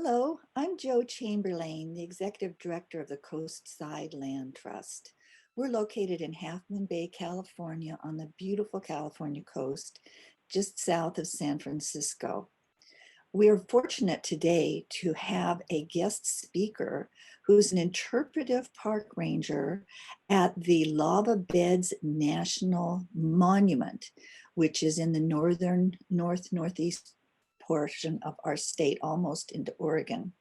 Hello, I'm Joe Chamberlain, the Executive Director of the Coastside Land Trust. We're located in Half Moon Bay, California, on the beautiful California coast, just south of San Francisco. We are fortunate today to have a guest speaker who's an interpretive park ranger at the Lava Beds National Monument, which is in the northeast portion of our state, almost into Oregon.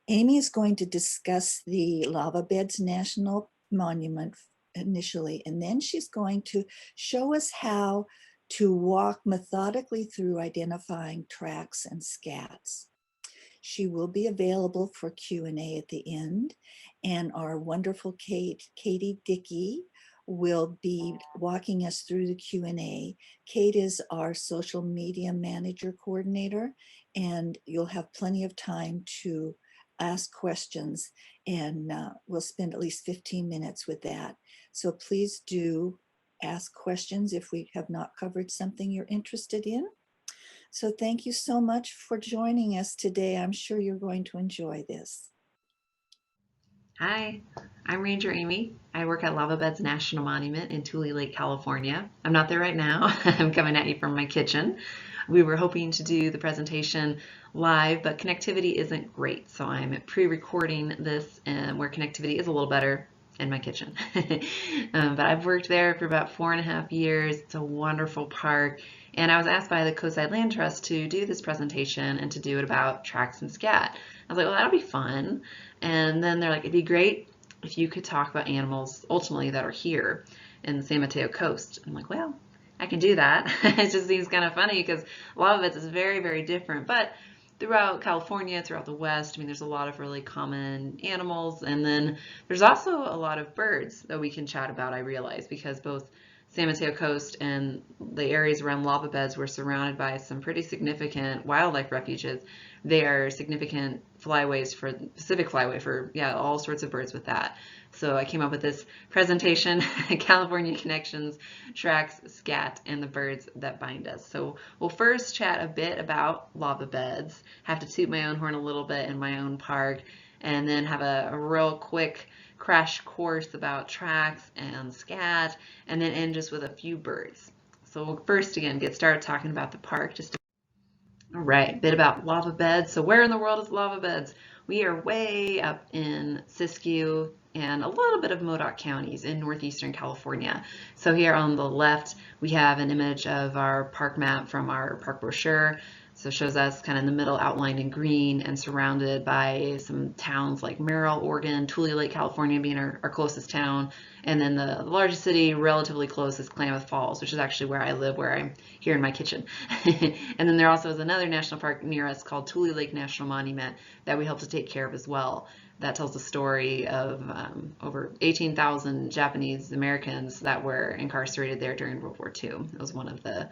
Aimee is going to discuss the Lava Beds National Monument initially, and then she's going to show us how to walk methodically through identifying tracks and scats. She will be available for Q&A at the end, and our wonderful Katie Dickey will be walking us through the Q&A. Kate is our social media manager coordinator, and you'll have plenty of time to ask questions, and we'll spend at least 15 minutes with that. So please do ask questions if we have not covered something you're interested in. So thank you so much for joining us today. I'm sure you're going to enjoy this. Hi, I'm Ranger Aimee. I work at Lava Beds National Monument in Tule Lake, California. I'm not there right now. I'm coming at you from my kitchen. We were hoping to do the presentation live, but connectivity isn't great. So I'm pre-recording this where connectivity is a little better in my kitchen. But I've worked there for about 4.5 years. It's a wonderful park. And I was asked by the Coastside Land Trust to do this presentation and to do it about tracks and scat. I was like, well, that'll be fun. And then they're like, it'd be great if you could talk about animals ultimately that are here in the San Mateo Coast. I'm like, well, I can do that. It just seems kind of funny because Lava Beds is very, very different. But throughout California, throughout the West, I mean, there's a lot of really common animals. And then there's also a lot of birds that we can chat about, I realize, because both San Mateo Coast and the areas around Lava Beds were surrounded by some pretty significant wildlife refuges. They are significant flyways for Pacific flyway for all sorts of birds with that. So I came up with this presentation, California Connections, Tracks, Scat, and the Birds That Bind Us. So we'll first chat a bit about Lava Beds, have to toot my own horn a little bit in my own park, and then have a real quick crash course about tracks and scat, and then end just with a few birds. So we'll first again get started talking about the park. All right, a bit about Lava Beds. So where in the world is Lava Beds? We are way up in Siskiyou and a little bit of Modoc counties in northeastern California. So here on the left, we have an image of our park map from our park brochure. So it shows us kind of in the middle outlined in green and surrounded by some towns like Merrill, Oregon, Tule Lake, California being our closest town. And then the largest city relatively close is Klamath Falls, which is actually where I live, where I'm here in my kitchen. And then there also is another national park near us called Tule Lake National Monument that we help to take care of as well. That tells the story of over 18,000 Japanese Americans that were incarcerated there during World War II. It was one of the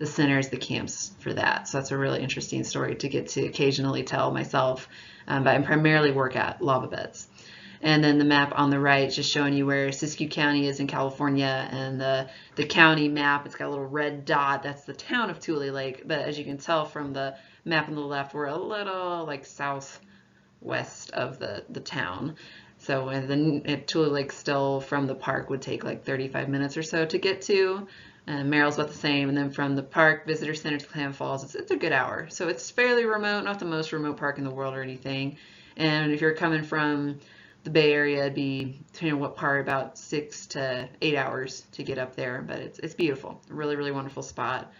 centers, the camps for that. So that's a really interesting story to get to occasionally tell myself, but I primarily work at Lava Beds. And then the map on the right just showing you where Siskiyou County is in California, and the county map, it's got a little red dot, that's the town of Tule Lake. But as you can tell from the map on the left, we're a little like southwest of the town. So Tule Lake still from the park would take like 35 minutes or so to get to. Merrill's about the same, and then from the park visitor center to Klamath Falls, it's a good hour. So it's fairly remote, not the most remote park in the world or anything. And if you're coming from the Bay Area, it'd be, depending on what part, about 6 to 8 hours to get up there. But it's beautiful, a really, really wonderful spot.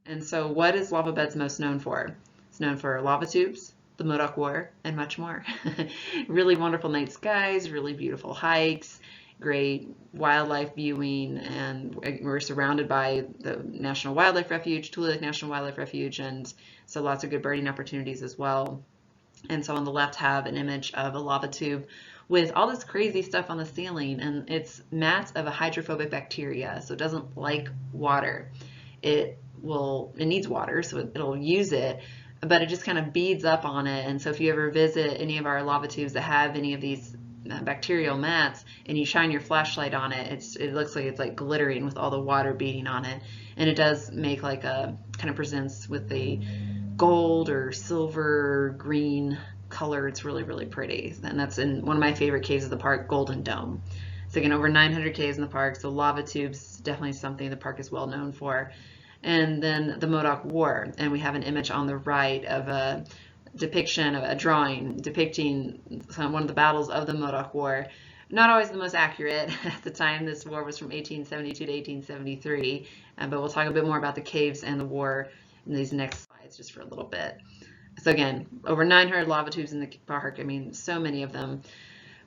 And so what is Lava Beds most known for? It's known for lava tubes, the Modoc War, and much more. Really wonderful night skies, really beautiful hikes, great wildlife viewing, and we're surrounded by the National Wildlife Refuge, Tule Lake National Wildlife Refuge, and so lots of good birding opportunities as well. And so on the left have an image of a lava tube with all this crazy stuff on the ceiling, and it's mats of a hydrophobic bacteria, so it doesn't like water. It needs water, so it'll use it, but it just kind of beads up on it. And so if you ever visit any of our lava tubes that have any of these bacterial mats and you shine your flashlight on it, it looks like it's like glittering with all the water beading on it, and it does make like a kind of presents with a gold or silver green color. It's really, really pretty. And that's in one of my favorite caves of the park, Golden Dome. So again, over 900 caves in the park, so lava tubes, definitely something the park is well known for. And then the Modoc War, and we have an image on the right of a depiction of a drawing depicting one of the battles of the Modoc War. Not always the most accurate at the time. This war was from 1872 to 1873, but we'll talk a bit more about the caves and the war in these next slides just for a little bit. So again, over 900 lava tubes in the park. I mean, so many of them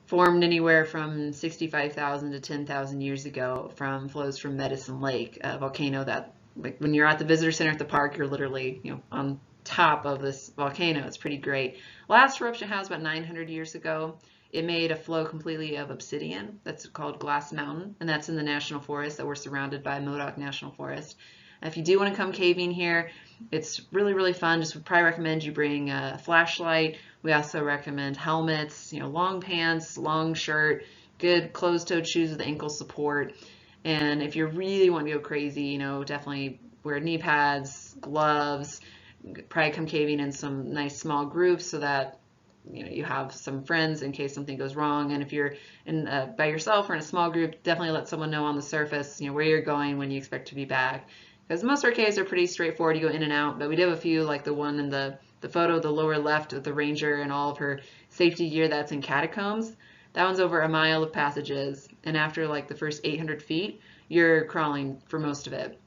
formed anywhere from 65,000 to 10,000 years ago from flows from Medicine Lake, a volcano that, like, when you're at the visitor center at the park, you're literally, on top of this volcano. It's pretty great. Last eruption was about 900 years ago. It made a flow completely of obsidian. That's called Glass Mountain, and that's in the National Forest that we're surrounded by, Modoc National Forest. If you do want to come caving here, it's really, really fun. Just would probably recommend you bring a flashlight. We also recommend helmets, long pants, long shirt, good closed-toed shoes with ankle support. And if you really want to go crazy, definitely wear knee pads, gloves, probably come caving in some nice small groups so that you have some friends in case something goes wrong. And if you're by yourself or in a small group, definitely let someone know on the surface where you're going, when you expect to be back. Because most of our caves are pretty straightforward. You go in and out, but we do have a few, like the one in the photo, the lower left with the ranger and all of her safety gear, that's in Catacombs. That one's over a mile of passages, and after like the first 800 feet, you're crawling for most of it.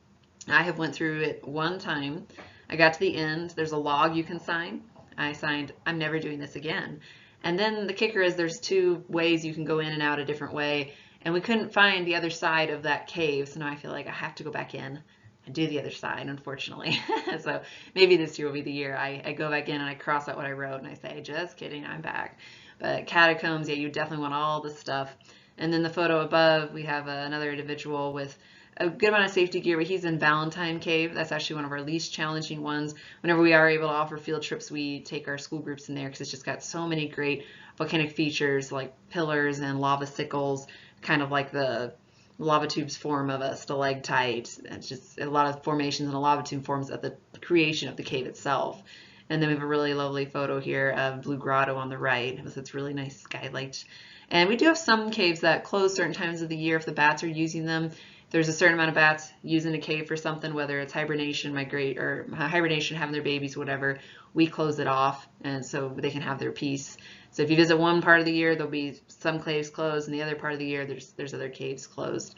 I have went through it one time. I got to the end. There's a log you can sign. I signed, "I'm never doing this again." And then the kicker is there's two ways you can go in and out a different way, and we couldn't find the other side of that cave, so now I feel like I have to go back in and do the other side, unfortunately. So maybe this year will be the year I go back in and I cross out what I wrote and I say, "Just kidding, I'm back." But Catacombs, yeah, you definitely want all the stuff. And then the photo above, we have another individual with a good amount of safety gear, but he's in Valentine Cave. That's actually one of our least challenging ones. Whenever we are able to offer field trips, we take our school groups in there because it's just got so many great volcanic features like pillars and lava sickles, kind of like the lava tubes form of a stalactite. It's just a lot of formations in a lava tube forms at the creation of the cave itself. And then we have a really lovely photo here of Blue Grotto on the right with its really nice skylight. And we do have some caves that close certain times of the year if the bats are using them. There's a certain amount of bats using a cave for something, whether it's hibernation, hibernation, having their babies, whatever, we close it off, and so they can have their peace. So if you visit one part of the year, there'll be some caves closed, and the other part of the year, there's other caves closed.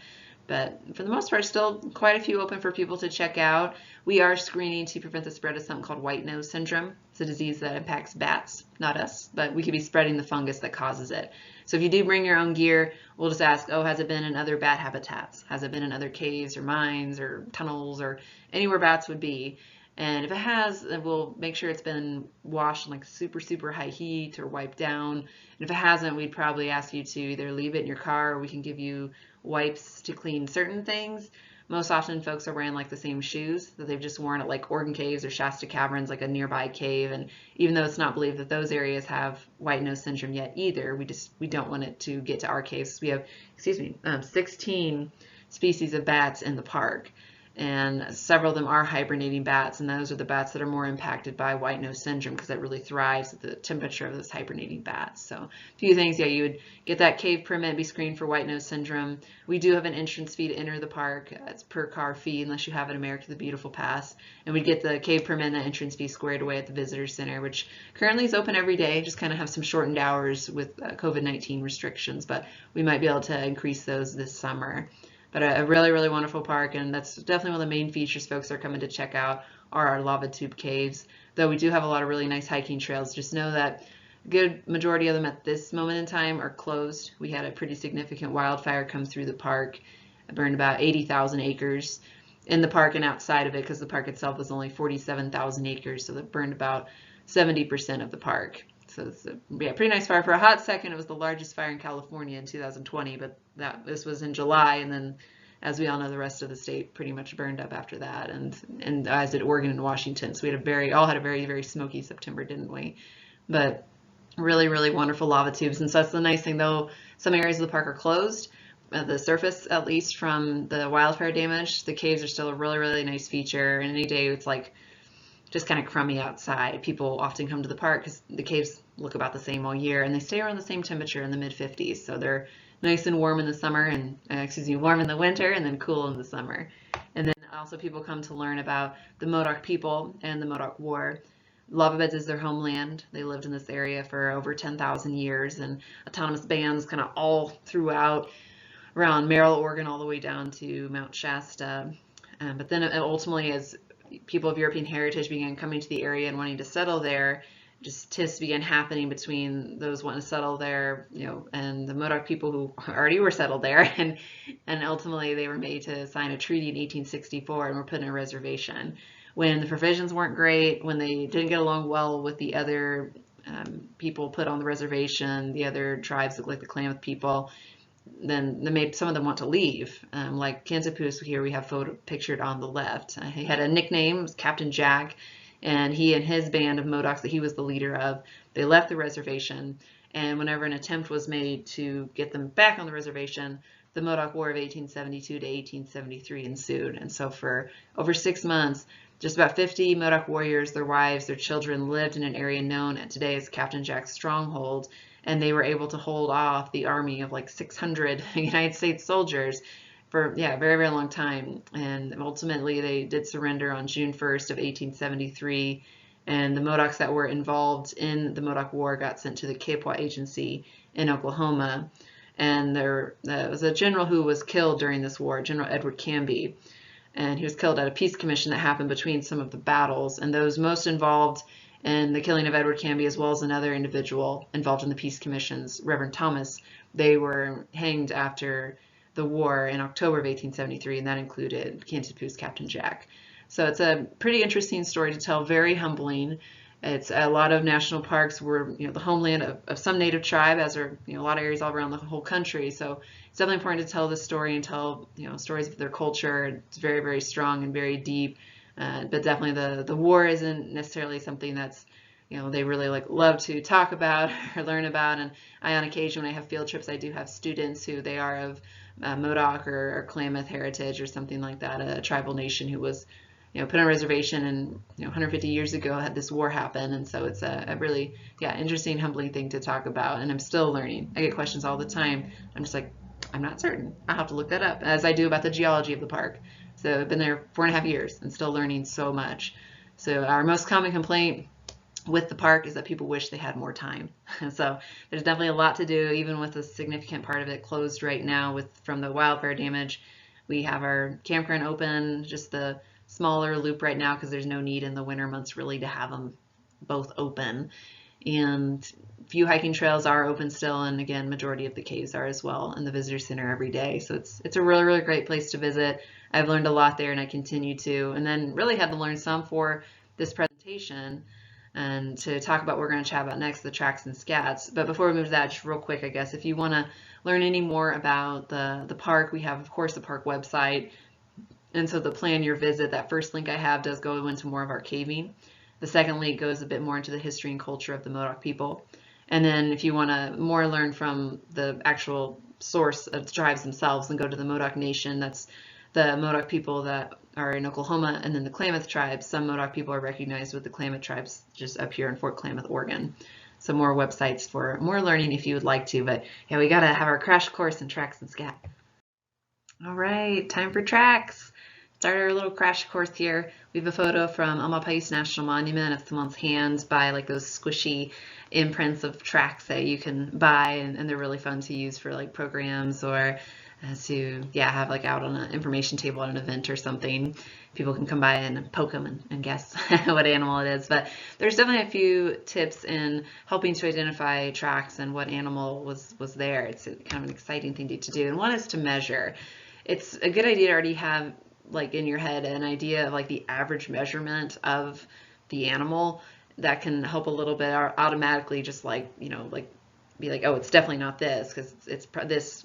But for the most part, still quite a few open for people to check out. We are screening to prevent the spread of something called white nose syndrome. It's a disease that impacts bats, not us, but we could be spreading the fungus that causes it. So if you do bring your own gear, we'll just ask, oh, has it been in other bat habitats? Has it been in other caves or mines or tunnels or anywhere bats would be? And if it has, then we'll make sure it's been washed in like super, super high heat or wiped down. And if it hasn't, we'd probably ask you to either leave it in your car or we can give you wipes to clean certain things. Most often folks are wearing like the same shoes that they've just worn at like Oregon Caves or Shasta Caverns, like a nearby cave. And even though it's not believed that those areas have white nose syndrome yet either, we don't want it to get to our caves. We have, 16 species of bats in the park. And several of them are hibernating bats, and those are the bats that are more impacted by white nose syndrome because it really thrives at the temperature of those hibernating bats. So a few things, yeah, you would get that cave permit, be screened for white nose syndrome. We do have an entrance fee to enter the park. It's per car fee unless you have an America the Beautiful pass. And we'd get the cave permit and the entrance fee squared away at the visitor center, which currently is open every day, just kind of have some shortened hours with COVID-19 restrictions, but we might be able to increase those this summer. But a really, really wonderful park, and that's definitely one of the main features folks are coming to check out are our lava tube caves. Though we do have a lot of really nice hiking trails. Just know that a good majority of them at this moment in time are closed. We had a pretty significant wildfire come through the park. It burned about 80,000 acres in the park and outside of it because the park itself was only 47,000 acres, so that burned about 70% of the park. So it's a pretty nice fire. For a hot second, it was the largest fire in California in 2020, but this was in July, and then, as we all know, the rest of the state pretty much burned up after that, and as did Oregon and Washington. So we all had a very, very smoky September, didn't we? But really, really wonderful lava tubes. And so that's the nice thing, though some areas of the park are closed, the surface at least from the wildfire damage, the caves are still a really, really nice feature. And any day it's like just kind of crummy outside. People often come to the park because the caves look about the same all year, and they stay around the same temperature in the mid 50s. So they're nice and warm in the summer, and warm in the winter, and then cool in the summer. And then also people come to learn about the Modoc people and the Modoc War. Lava Beds is their homeland. They lived in this area for over 10,000 years, and autonomous bands kind of all throughout around Merrill, Oregon, all the way down to Mount Shasta. But then ultimately, as people of European heritage began coming to the area and wanting to settle there, just tiffs began happening between those wanting to settle there, and the Modoc people who already were settled there, and ultimately they were made to sign a treaty in 1864 and were put in a reservation. When the provisions weren't great, when they didn't get along well with the other people put on the reservation, the other tribes like the Klamath people, then they made some of them want to leave. Like Kansapus here, we have photo pictured on the left. He had a nickname, it was Captain Jack, and he and his band of Modocs that he was the leader of, they left the reservation, and whenever an attempt was made to get them back on the reservation, the Modoc War of 1872 to 1873 ensued. And so for over 6 months, just about 50 Modoc warriors, their wives, their children lived in an area known today as Captain Jack's Stronghold, and they were able to hold off the army of like 600 United States soldiers for a very, very long time. And ultimately they did surrender on June 1st of 1873, and the Modocs that were involved in the Modoc War got sent to the Chippewa Agency in Oklahoma. And there was a general who was killed during this war, General Edward Canby, and he was killed at a peace commission that happened between some of the battles. And those most involved in the killing of Edward Canby, as well as another individual involved in the peace commissions, Reverend Thomas, they were hanged after the war in October of 1873, and that included Kansapus Captain Jack. So it's a pretty interesting story to tell, very humbling. It's a lot of national parks were, the homeland of some native tribe, as are, a lot of areas all around the whole country. So it's definitely important to tell this story and tell, stories of their culture. It's very, very strong and very deep. But definitely the war isn't necessarily something that's, they really love to talk about or learn about. And on occasion, when I have field trips, I do have students who they are of Modoc or Klamath heritage or something like that, a tribal nation who was put on a reservation, and 150 years ago had this war happen. And so it's a really interesting, humbling thing to talk about, and I'm still learning. I get questions all the time. I'm just like, I'm not certain. I'll have to look that up, as I do about the geology of the park. So I've been there 4.5 years and still learning so much. So our most common complaint with the park is that people wish they had more time. So there's definitely a lot to do, even with a significant part of it closed right now from the wildfire damage. We have our campground open, just the smaller loop right now, because there's no need in the winter months really to have them both open. And few hiking trails are open still, and again, majority of the caves are as well, and the visitor center every day. So it's a really, really great place to visit. I've learned a lot there, and I continue to, and then really had to learn some for this presentation and to talk about what we're going to chat about next, the tracks and scats. But before we move to that, just real quick, I guess, if you want to learn any more about the park, we have, of course, the park website. And so the plan your visit, that first link I have does go into more of our caving. The second link goes a bit more into the history and culture of the Modoc people. And then if you want to more learn from the actual source of the tribes themselves, then go to the Modoc Nation. That's the Modoc people that are in Oklahoma, and then the Klamath tribes. Some Modoc people are recognized with the Klamath tribes just up here in Fort Klamath, Oregon. So more websites for more learning if you would like to. But yeah, we got to have our crash course in tracks and scat. All right, time for tracks. Start our little crash course here. We have a photo from Tamalpais National Monument of someone's hands by those squishy imprints of tracks that you can buy, and they're really fun to use for programs or to have out on an information table at an event or something. People can come by and poke them and guess what animal it is. But there's definitely a few tips in helping to identify tracks and what animal was there. It's kind of an exciting thing to do. And one is to measure. It's a good idea to already have in your head an idea of the average measurement of the animal. That can help a little bit, or automatically just be oh, it's definitely not this because it's this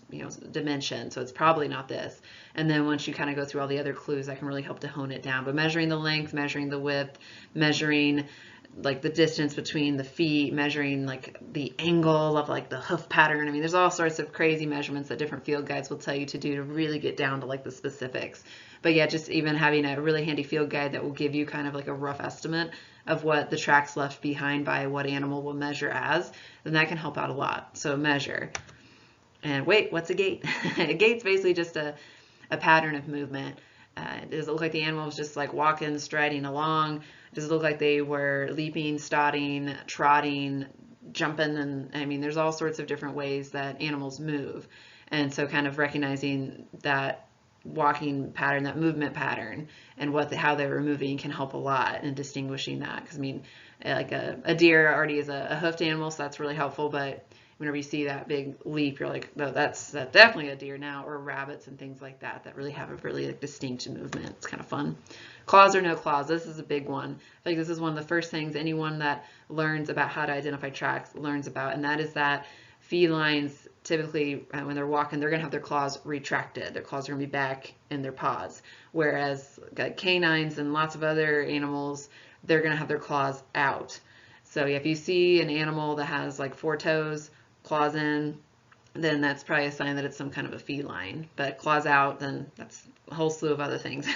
dimension, so it's probably not this. And then once you kind of go through all the other clues, that can really help to hone it down. But measuring the length, measuring the width, measuring the distance between the feet, measuring the angle of the hoof pattern. I mean, there's all sorts of crazy measurements that different field guides will tell you to do to really get down to the specifics. But yeah, just even having a really handy field guide that will give you kind of like a rough estimate of what the tracks left behind by what animal will measure as, then that can help out a lot. So measure. And wait, what's a gait? A gait's basically just a pattern of movement. Does it look like the animal was just like walking, striding along? Does it look like they were leaping, stotting, trotting, jumping? And I mean, there's all sorts of different ways that animals move. And so kind of recognizing that walking pattern, that movement pattern, and how they were moving can help a lot in distinguishing that. Because I mean, like a deer already is a hoofed animal, so that's really helpful. But whenever you see that big leap, you're like, no, that's definitely a deer now. Or rabbits and things like that really have a really like distinct movement. It's kind of fun. Claws or no claws, this is a big one. I think this is one of the first things anyone that learns about how to identify tracks learns about, and that is that felines typically, when they're walking, they're going to have their claws retracted. Their claws are going to be back in their paws. Whereas canines and lots of other animals, they're going to have their claws out. So if you see an animal that has like 4 toes, claws in, then that's probably a sign that it's some kind of a feline. But claws out, then that's a whole slew of other things.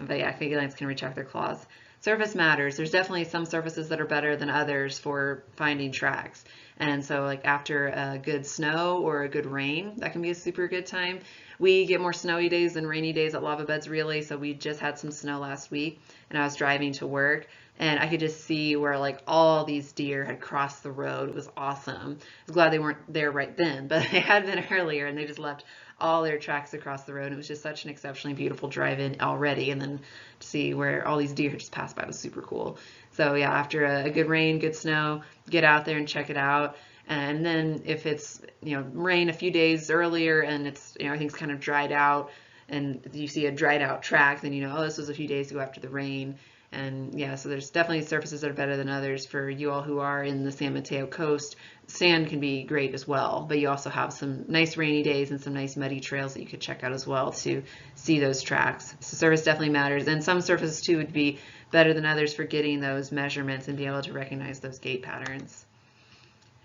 But yeah, felines can retract their claws. Surface matters. There's definitely some surfaces that are better than others for finding tracks. And so like after a good snow or a good rain, that can be a super good time. We get more snowy days than rainy days at Lava Beds really, so we just had some snow last week and I was driving to work and I could just see where like all these deer had crossed the road. It was awesome. I was glad they weren't there right then, but they had been earlier and they just left all their tracks across the road. And it was just such an exceptionally beautiful drive-in already, and then to see where all these deer just passed by was super cool. So yeah, after a good rain, good snow, get out there and check it out. And then if it's, rain a few days earlier and it's, everything's kind of dried out and you see a dried out track, then oh, this was a few days ago after the rain. And yeah, so there's definitely surfaces that are better than others for you all who are in the San Mateo Coast. Sand can be great as well, but you also have some nice rainy days and some nice muddy trails that you could check out as well to see those tracks. So surface definitely matters, and some surfaces too would be better than others for getting those measurements and be able to recognize those gait patterns.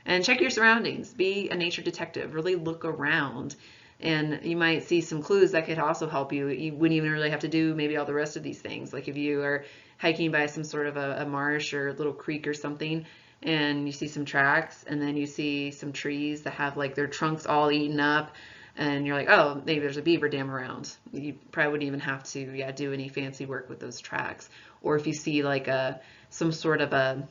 And check your surroundings. Be a nature detective. Really look around. And you might see some clues that could also help you. You wouldn't even really have to do maybe all the rest of these things. Like if you are hiking by some sort of a marsh or a little creek or something, and you see some tracks, and then you see some trees that have like their trunks all eaten up, and you're like, oh, maybe there's a beaver dam around. You probably wouldn't even have to do any fancy work with those tracks. Or if you see like some sort of a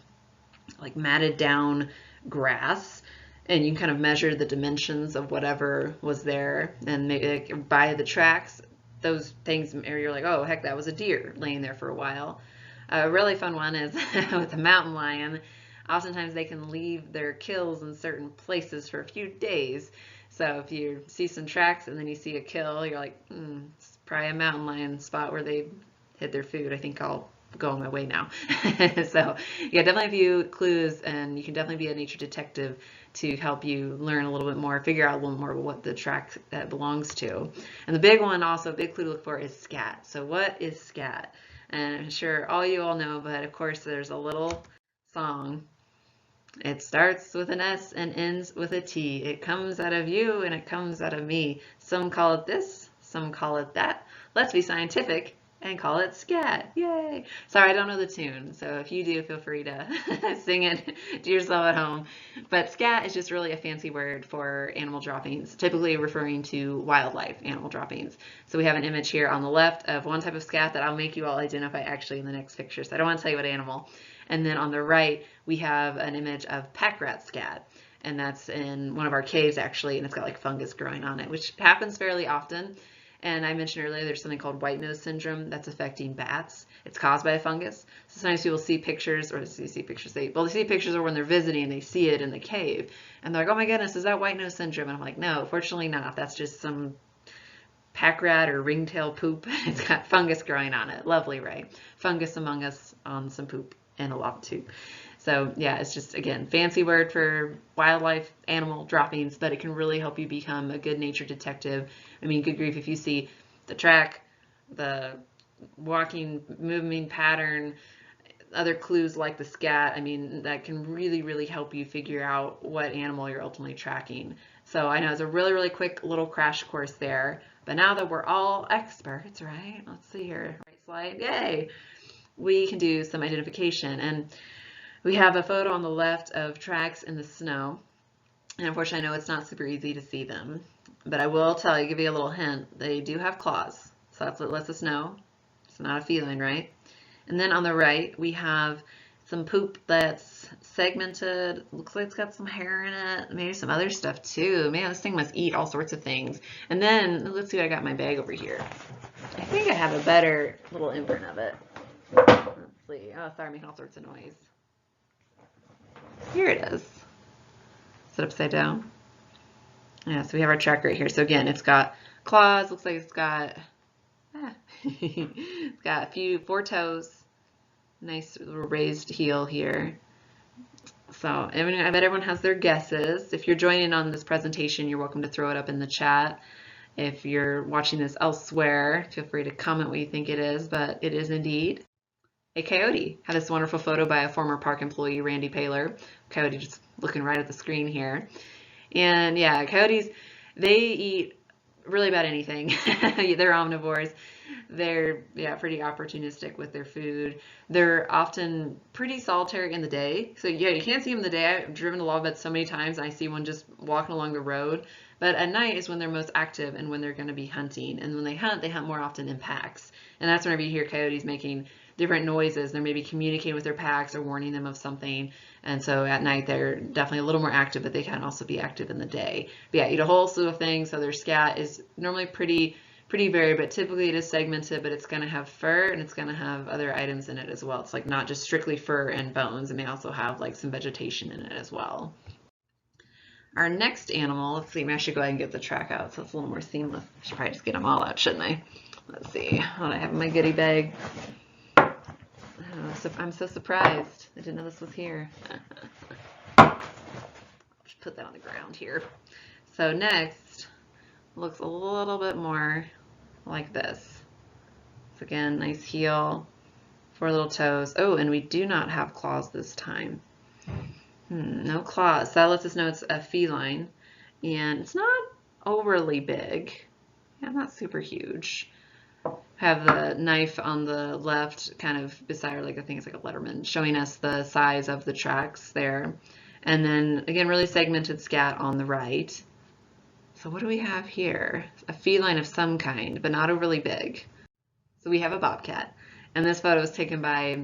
like matted down grass, and you can kind of measure the dimensions of whatever was there, and maybe like, by the tracks, those things, or you're like, oh heck, that was a deer laying there for a while. A really fun one is with a mountain lion. Oftentimes they can leave their kills in certain places for a few days. So if you see some tracks and then you see a kill, you're like, it's probably a mountain lion spot where they hid their food. I think I'll go on my way now. So yeah, definitely a few clues, and you can definitely be a nature detective to help you learn a little bit more, figure out a little more about what the track that belongs to. And the big one, also a big clue to look for, is scat. So what is scat? And I'm sure all you all know, but of course there's a little song. It starts with an S and ends with a T. It comes out of you and it comes out of me. Some call it this, some call it that. Let's be scientific and call it scat. Yay! Sorry, I don't know the tune, so if you do, feel free to sing it to yourself at home. But scat is just really a fancy word for animal droppings, typically referring to wildlife animal droppings. So we have an image here on the left of one type of scat that I'll make you all identify actually in the next picture, so I don't want to tell you what animal. And then on the right, we have an image of pack rat scat. And that's in one of our caves actually, and it's got like fungus growing on it, which happens fairly often. And I mentioned earlier there's something called white nose syndrome that's affecting bats. It's caused by a fungus. So sometimes people see pictures, or they see pictures or when they're visiting and they see it in the cave. And they're like, oh my goodness, is that white nose syndrome? And I'm like, no, fortunately not. That's just some pack rat or ringtail poop. It's got fungus growing on it. Lovely, right? Fungus among us on some poop in a lava tube. So yeah, it's just, again, fancy word for wildlife, animal droppings, but it can really help you become a good nature detective. I mean, good grief, if you see the track, the walking, moving pattern, other clues like the scat, I mean, that can really, really help you figure out what animal you're ultimately tracking. So I know it's a really, really quick little crash course there But now that we're all experts, right? Let's see here. Right slide. Yay! We can do some identification. And we have a photo on the left of tracks in the snow. And unfortunately, I know it's not super easy to see them. But I will tell you, give you a little hint. They do have claws. So that's what lets us know. It's not a feline, right? And then on the right, we have some poop that's segmented. Looks like it's got some hair in it. Maybe some other stuff too. Man, this thing must eat all sorts of things. And then, let's see what I got in my bag over here. I think I have a better little imprint of it. Let's see. Oh, sorry, I'm making all sorts of noise. Here it is. Is it upside down? Yeah, so we have our track right here. So again, it's got claws. Looks like it's got it's got 4 toes. Nice little raised heel here. So I bet everyone has their guesses. If you're joining on this presentation, you're welcome to throw it up in the chat. If you're watching this elsewhere, feel free to comment what you think it is, but it is indeed a coyote. Had this wonderful photo by a former park employee, Randy Paylor. Coyote just looking right at the screen here. And yeah, coyotes, they eat really about anything. They're omnivores. They're pretty opportunistic with their food. They're often pretty solitary in the day. So yeah, you can't see them in the day. I've driven to lava beds so many times and I see one just walking along the road. But at night is when they're most active and when they're going to be hunting. And when they hunt more often in packs. And that's whenever you hear coyotes making different noises. They're maybe communicating with their packs or warning them of something. And so at night they're definitely a little more active, but they can also be active in the day. But yeah, eat a whole slew of things. So their scat is normally pretty varied, but typically it is segmented, but it's going to have fur and it's going to have other items in it as well. It's like not just strictly fur and bones. It may also have like some vegetation in it as well. Our next animal, let's see, maybe I should go ahead and get the track out so it's a little more seamless. I should probably just get them all out, shouldn't I? Let's see what I have in my goodie bag. Oh, so I'm so surprised. I didn't know this was here. Just put that on the ground here. So next, looks a little bit more like this. So again, nice heel, 4 little toes. Oh, and we do not have claws this time. No claws. So that lets us know it's a feline. And it's not overly big. Yeah, not super huge. Have the knife on the left kind of beside, like I think it's like a letterman, showing us the size of the tracks there. And then again, really segmented scat on the right. So what do we have here? A feline of some kind, but not overly big. So we have a bobcat. And this photo was taken by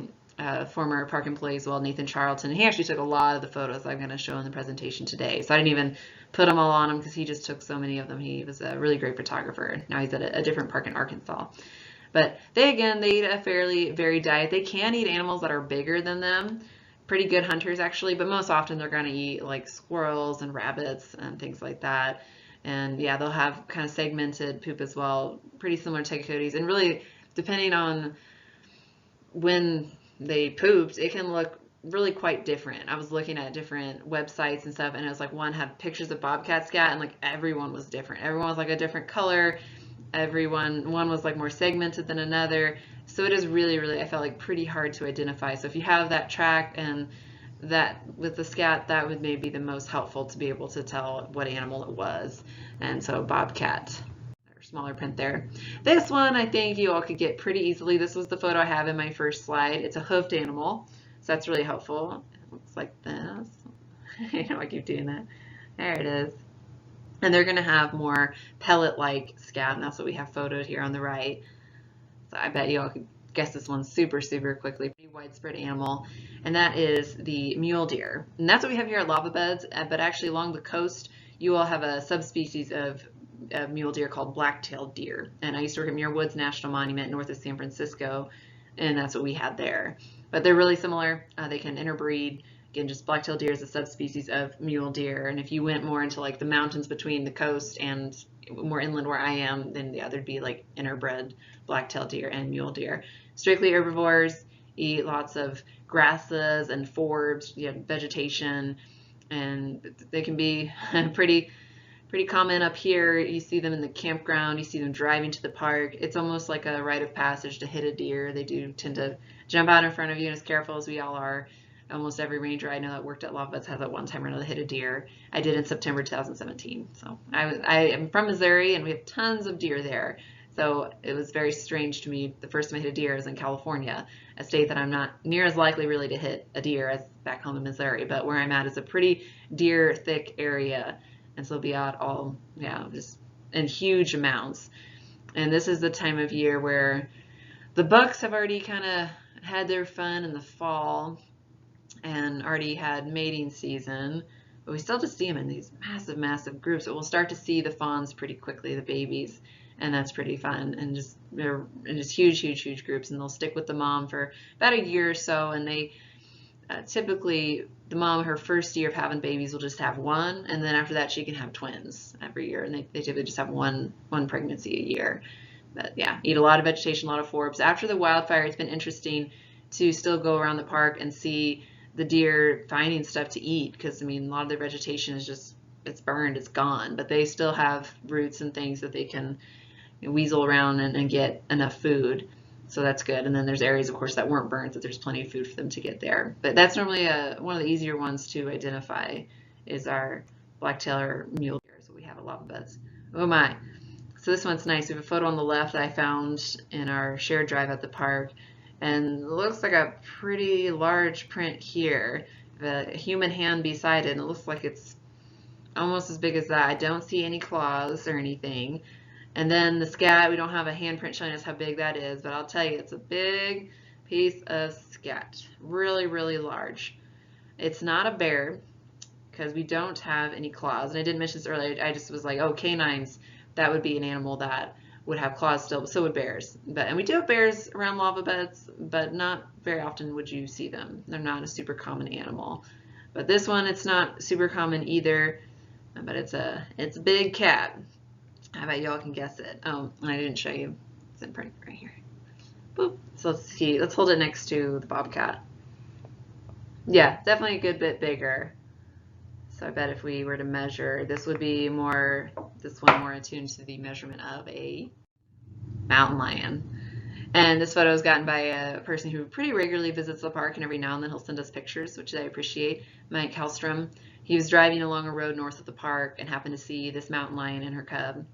former park employee as well, Nathan Charlton. He actually took a lot of the photos I'm going to show in the presentation today. So I didn't even put them all on him because he just took so many of them. He was a really great photographer. Now he's at a different park in Arkansas. But they eat a fairly varied diet. They can eat animals that are bigger than them. Pretty good hunters actually, but most often they're going to eat like squirrels and rabbits and things like that. And yeah, they'll have kind of segmented poop as well, pretty similar to coyotes. And really, depending on when they pooped, it can look really quite different. I was looking at different websites and stuff, and it was like one had pictures of bobcat scat, and like everyone was different. Everyone was like a different color. One was like more segmented than another. So it is really, I felt like pretty hard to identify. So if you have that track and that with the scat, that would maybe be the most helpful to be able to tell what animal it was. And so bobcat, or smaller print there. This one I think you all could get pretty easily. This was the photo I have in my first slide. It's a hoofed animal, so that's really helpful. It looks like this. I know I keep doing that. There it is. And they're going to have more pellet-like scat, and that's what we have photoed here on the right. So I bet you all could guess this one super quickly. Pretty widespread animal, and that is the mule deer. And that's what we have here at lava beds, but actually along the coast, you all have a subspecies of mule deer called black-tailed deer. And I used to work at Muir Woods National Monument north of San Francisco, and that's what we had there. But they're really similar. They can interbreed. Again, just black-tailed deer is a subspecies of mule deer. And if you went more into like the mountains between the coast and more inland where I am, then yeah, there'd be like interbred black-tailed deer and mule deer. Strictly herbivores, eat lots of grasses and forbs, vegetation, and they can be pretty common up here. You see them in the campground, you see them driving to the park. It's almost like a rite of passage to hit a deer. They do tend to jump out in front of you, and as careful as we all are, almost every ranger I know that worked at Lava Beds has at one time or another hit a deer. I did in September 2017. So I am from Missouri, and we have tons of deer there. So it was very strange to me. The first time I hit a deer was in California, a state that I'm not near as likely really to hit a deer as back home in Missouri. But where I'm at is a pretty deer thick area, and so they'll be out all, yeah, just in huge amounts. And this is the time of year where the bucks have already kind of had their fun in the fall and already had mating season, but we still just see them in these massive groups. But we'll start to see the fawns pretty quickly, the babies, and that's pretty fun. And just they're in just huge groups, and they'll stick with the mom for about a year or so. And they typically, the mom, her first year of having babies, will just have one, and then after that she can have twins every year, and they typically just have one pregnancy a year. But yeah, eat a lot of vegetation, a lot of forbs. After the wildfire, it's been interesting to still go around the park and see the deer finding stuff to eat, because I mean, a lot of their vegetation is just, it's burned, it's gone, but they still have roots and things that they can weasel around and get enough food. So that's good. And then there's areas, of course, that weren't burnt, that there's plenty of food for them to get there. But that's normally one of the easier ones to identify is our black-tailed or mule deer. So we have a Lava Beds. Oh my. So this one's nice. We have a photo on the left that I found in our shared drive at the park. And it looks like a pretty large print here. The human hand beside it, and it looks like it's almost as big as that. I don't see any claws or anything. And then the scat, we don't have a handprint showing us how big that is, but I'll tell you, it's a big piece of scat. Really large. It's not a bear, because we don't have any claws. And I didn't mention this earlier. I just was like, oh, canines, that would be an animal that would have claws still, but so would bears. And we do have bears around Lava Beds, but not very often would you see them. They're not a super common animal. But this one, it's not super common either, but it's a big cat. I bet y'all can guess it. Oh, and I didn't show you. It's in print right here. Boop. So let's see. Let's hold it next to the bobcat. Yeah, definitely a good bit bigger. So I bet if we were to measure, this would be more, this one more attuned to the measurement of a mountain lion. And this photo is gotten by a person who pretty regularly visits the park, and every now and then he'll send us pictures, which I appreciate. Mike Hellstrom. He was driving along a road north of the park and happened to see this mountain lion and her cub.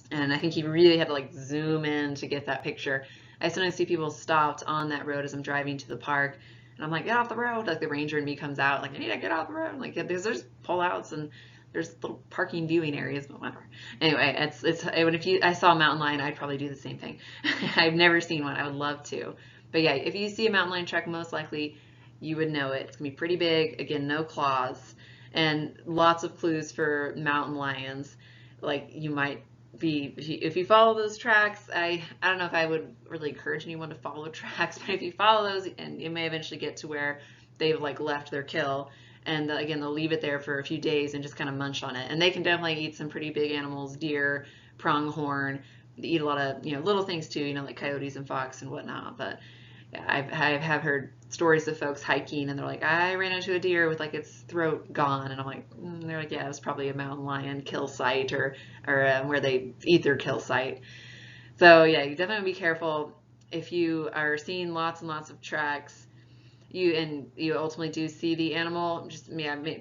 And I think he really had to like zoom in to get that picture. I sometimes see people stopped on that road as I'm driving to the park, and I'm like, get off the road. Like the ranger in me comes out, like, I need to get off the road. Like, because there's pullouts and there's little parking viewing areas, but whatever. Anyway, I saw a mountain lion, I'd probably do the same thing. I've never seen one. I would love to. But yeah, if you see a mountain lion track, most likely you would know it. It's gonna be pretty big. Again, no claws, and lots of clues for mountain lions. Like you might be, if you follow those tracks, I don't know if I would really encourage anyone to follow tracks, but if you follow those, and you may eventually get to where they've like left their kill, and again, they'll leave it there for a few days and just kind of munch on it. And they can definitely eat some pretty big animals, deer, pronghorn. They eat a lot of, little things too, like coyotes and fox and whatnot. But yeah, I have heard stories of folks hiking and they're like, I ran into a deer with like its throat gone, and I'm like, they're like, yeah, it was probably a mountain lion kill site or where they eat their kill site. So yeah, you definitely be careful if you are seeing lots and lots of tracks. You ultimately do see the animal, just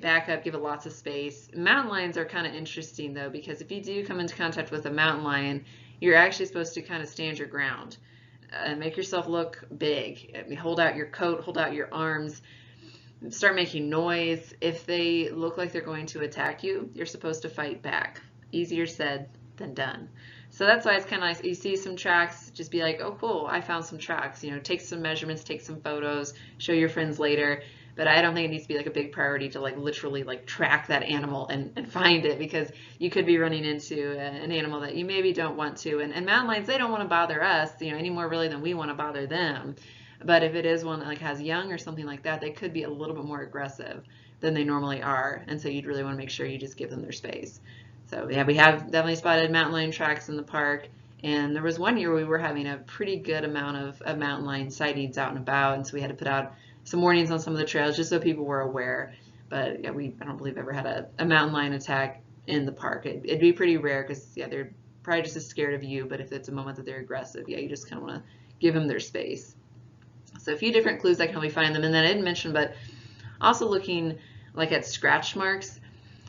back up, give it lots of space. Mountain lions are kind of interesting though, because if you do come into contact with a mountain lion, you're actually supposed to kind of stand your ground. Make yourself look big. Hold out your coat, hold out your arms, start making noise. If they look like they're going to attack you, you're supposed to fight back. Easier said than done. So that's why it's kind of nice. You see some tracks, just be like, oh cool, I found some tracks. Take some measurements, take some photos, show your friends later. But I don't think it needs to be like a big priority to like literally like track that animal and find it, because you could be running into an animal that you maybe don't want to. And mountain lions, they don't want to bother us, any more really than we want to bother them. But if it is one that like has young or something like that, they could be a little bit more aggressive than they normally are. And so you'd really want to make sure you just give them their space. So yeah, we have definitely spotted mountain lion tracks in the park. And there was one year we were having a pretty good amount of mountain lion sightings out and about. And so we had to put out some warnings on some of the trails just so people were aware. But yeah, I don't believe ever had a mountain lion attack in the park. It'd be pretty rare, because yeah, they're probably just as scared of you. But if it's a moment that they're aggressive, yeah, you just kind of want to give them their space. So a few different clues that can help you find them. And then I didn't mention, but also looking like at scratch marks.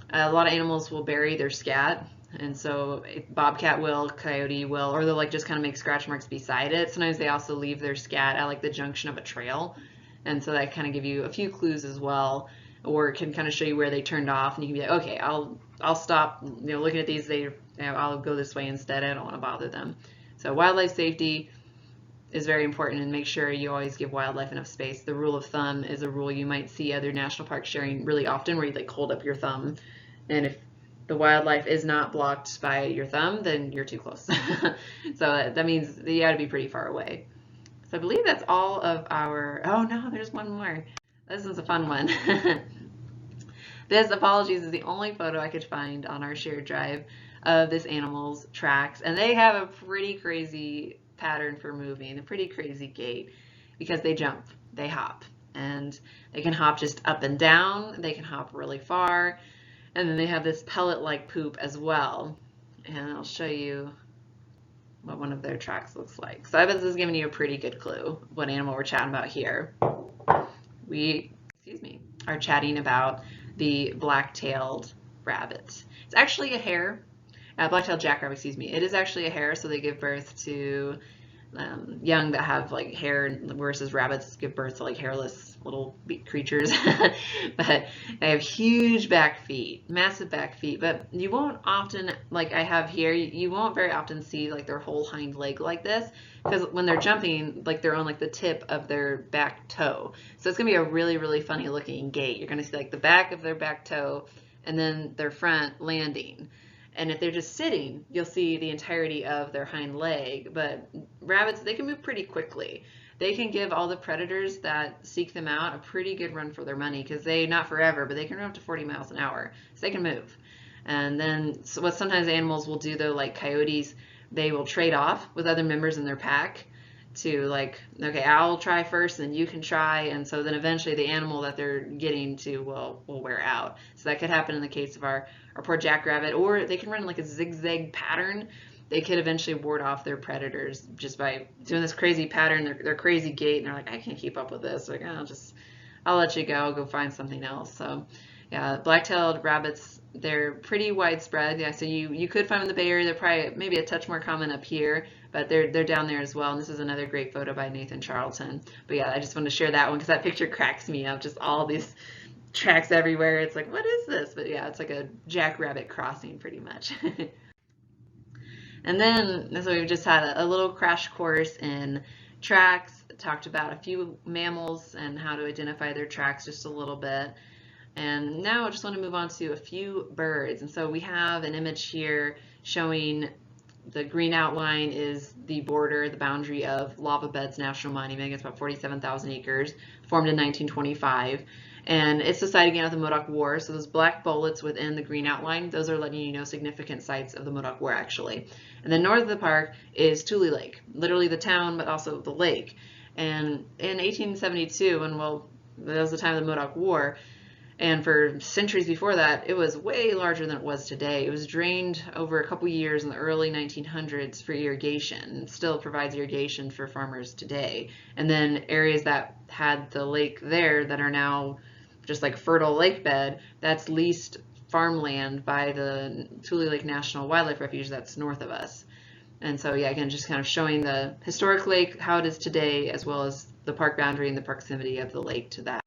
A lot of animals will bury their scat, and so bobcat will, coyote will, or they'll like just kind of make scratch marks beside it. Sometimes they also leave their scat at like the junction of a trail, and so that kind of give you a few clues as well, or can kind of show you where they turned off, and you can be like, okay, I'll stop, looking at these. I'll go this way instead. I don't want to bother them. So wildlife safety is very important, and make sure you always give wildlife enough space. The rule of thumb is a rule you might see other national parks sharing really often, where you like hold up your thumb, and if the wildlife is not blocked by your thumb, then you're too close. So that means that you got to be pretty far away. So I believe that's all of our, oh no, there's one more. This is a fun one. This, apologies, is the only photo I could find on our shared drive of this animal's tracks, and they have a pretty crazy pattern for moving, a pretty crazy gait, because they jump, they hop, and they can hop just up and down, they can hop really far, and then they have this pellet-like poop as well, and I'll show you what one of their tracks looks like. So I bet this is giving you a pretty good clue what animal we're chatting about here. We, are chatting about the black-tailed rabbit. It's actually a hare. Black-tailed jackrabbit, It is actually a hare, so they give birth to young that have like hair, versus rabbits give birth to like hairless little creatures. But they have huge back feet, massive back feet, but you won't often, like I have here, you won't very often see like their whole hind leg like this, because when they're jumping, like they're on like the tip of their back toe. So it's gonna be a really, really funny looking gait. You're gonna see like the back of their back toe and then their front landing. And if they're just sitting, you'll see the entirety of their hind leg. But rabbits, they can move pretty quickly. They can give all the predators that seek them out a pretty good run for their money, because they, not forever, but they can run up to 40 miles an hour. So they can move. And then so what sometimes animals will do, though, like coyotes, they will trade off with other members in their pack to like, okay, I'll try first, then you can try, and so then eventually the animal that they're getting to will wear out. So that could happen in the case of our poor jackrabbit, or they can run like a zigzag pattern. They could eventually ward off their predators just by doing this crazy pattern, their crazy gait, and they're like, I can't keep up with this. Like, I'll let you go. I'll go find something else. So yeah, black-tailed rabbits, they're pretty widespread. Yeah, so you could find them in the Bay Area. They're probably maybe a touch more common up here, but they're down there as well. And this is another great photo by Nathan Charlton. But yeah, I just wanted to share that one because that picture cracks me up. Just all these tracks everywhere. It's like, what is this? But yeah, it's like a jackrabbit crossing pretty much. And then, so we've just had a little crash course in tracks, talked about a few mammals and how to identify their tracks just a little bit. And now I just want to move on to a few birds. And so we have an image here showing the green outline is the border, the boundary of Lava Beds National Monument. It's about 47,000 acres, formed in 1925. And it's the site again of the Modoc War. So those black bullets within the green outline, those are letting you know significant sites of the Modoc War actually. And then north of the park is Tule Lake, literally the town, but also the lake. And in 1872, and well, that was the time of the Modoc War, and for centuries before that, it was way larger than it was today. It was drained over a couple years in the early 1900s for irrigation. It still provides irrigation for farmers today. And then areas that had the lake there that are now just like fertile lake bed, that's leased farmland by the Tule Lake National Wildlife Refuge that's north of us. And so yeah, again, just kind of showing the historic lake, how it is today, as well as the park boundary and the proximity of the lake to that.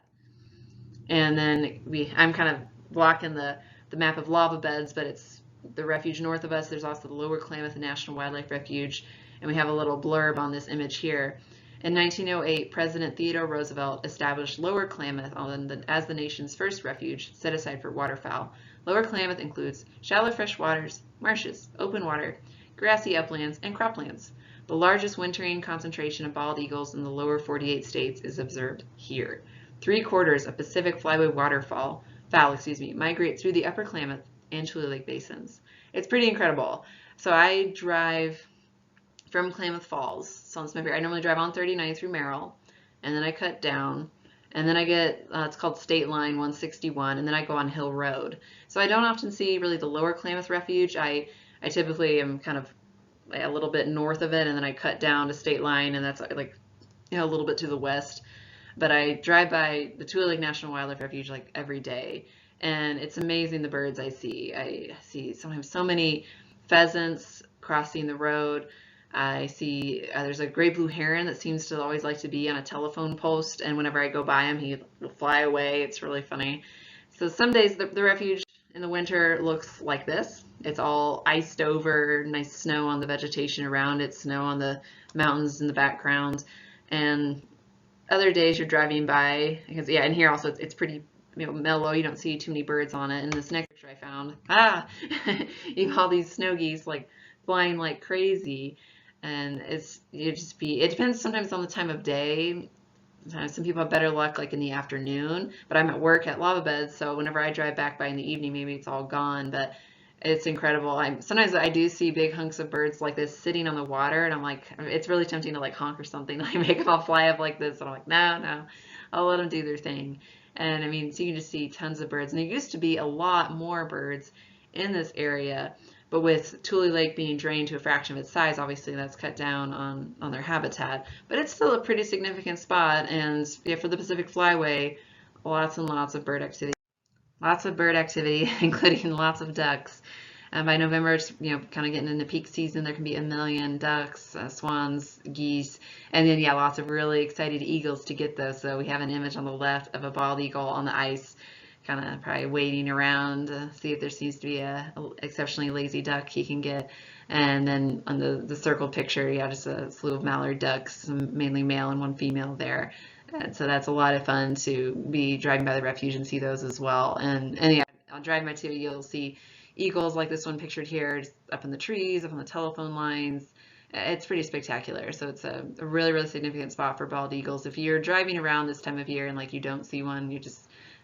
And then I'm kind of blocking the map of lava beds, but it's the refuge north of us. There's also the Lower Klamath National Wildlife Refuge, and we have a little blurb on this image here. In 1908, President Theodore Roosevelt established Lower Klamath as the nation's first refuge set aside for waterfowl. Lower Klamath includes shallow fresh waters, marshes, open water, grassy uplands, and croplands. The largest wintering concentration of bald eagles in the lower 48 states is observed here. 3/4 of Pacific flyway waterfowl migrate through the Upper Klamath and Tule Lake basins. It's pretty incredible. So I drive from Klamath Falls. So I normally drive on 39 through Merrill, and then I cut down, and then I get, it's called State Line 161, and then I go on Hill Road. So I don't often see really the Lower Klamath Refuge. I typically am kind of a little bit north of it, and then I cut down to State Line, and that's like a little bit to the west. But I drive by the Tule Lake National Wildlife Refuge like every day, and it's amazing the birds I see. I see sometimes so many pheasants crossing the road. I see there's a gray blue heron that seems to always like to be on a telephone post, and whenever I go by him, he will fly away. It's really funny. So some days the refuge in the winter looks like this. It's all iced over, nice snow on the vegetation around it, snow on the mountains in the background, and other days you're driving by, because yeah, and here also it's pretty mellow. You don't see too many birds on it. And this next picture I found, you have all these snow geese like flying like crazy, and it depends sometimes on the time of day. Sometimes some people have better luck like in the afternoon, but I'm at work at Lava Beds, so whenever I drive back by in the evening, maybe it's all gone. But it's incredible. Sometimes I do see big hunks of birds like this sitting on the water, and I'm like, it's really tempting to like honk or something, like make them all fly up like this. And I'm like, no, I'll let them do their thing. And I mean, so you can just see tons of birds. And there used to be a lot more birds in this area, but with Tule Lake being drained to a fraction of its size, obviously that's cut down on their habitat. But it's still a pretty significant spot, and yeah, for the Pacific Flyway, lots and lots of bird activity. Lots of bird activity, including lots of ducks. And by November, it's kind of getting into peak season. There can be a million ducks, swans, geese, and then yeah, lots of really excited eagles to get those. So we have an image on the left of a bald eagle on the ice, kind of probably waiting around to see if there seems to be a exceptionally lazy duck he can get. And then on the circled picture, yeah, just a slew of mallard ducks, mainly male and one female there. And so that's a lot of fun to be driving by the refuge and see those as well. And yeah, on driving by too, you'll see eagles like this one pictured here, just up in the trees, up on the telephone lines. It's pretty spectacular. So it's a really, really significant spot for bald eagles. If you're driving around this time of year and like you don't see one,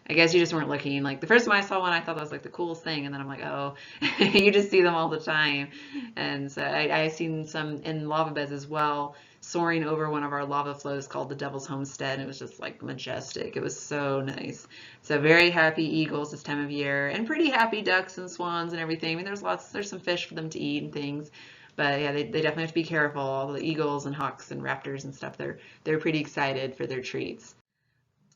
I guess you just weren't looking. Like the first time I saw one, I thought that was like the coolest thing, and then I'm like, oh, you just see them all the time. And so I've seen some in lava beds as well, soaring over one of our lava flows called the Devil's Homestead, and it was just like majestic. It was so nice. So very happy eagles this time of year, and pretty happy ducks and swans and everything. I mean, there's some fish for them to eat and things. But yeah, they definitely have to be careful. All the eagles and hawks and raptors and stuff, they're pretty excited for their treats.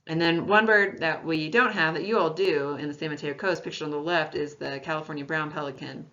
And then one bird that we don't have that you all do in the San Mateo Coast, pictured on the left, is the California brown pelican.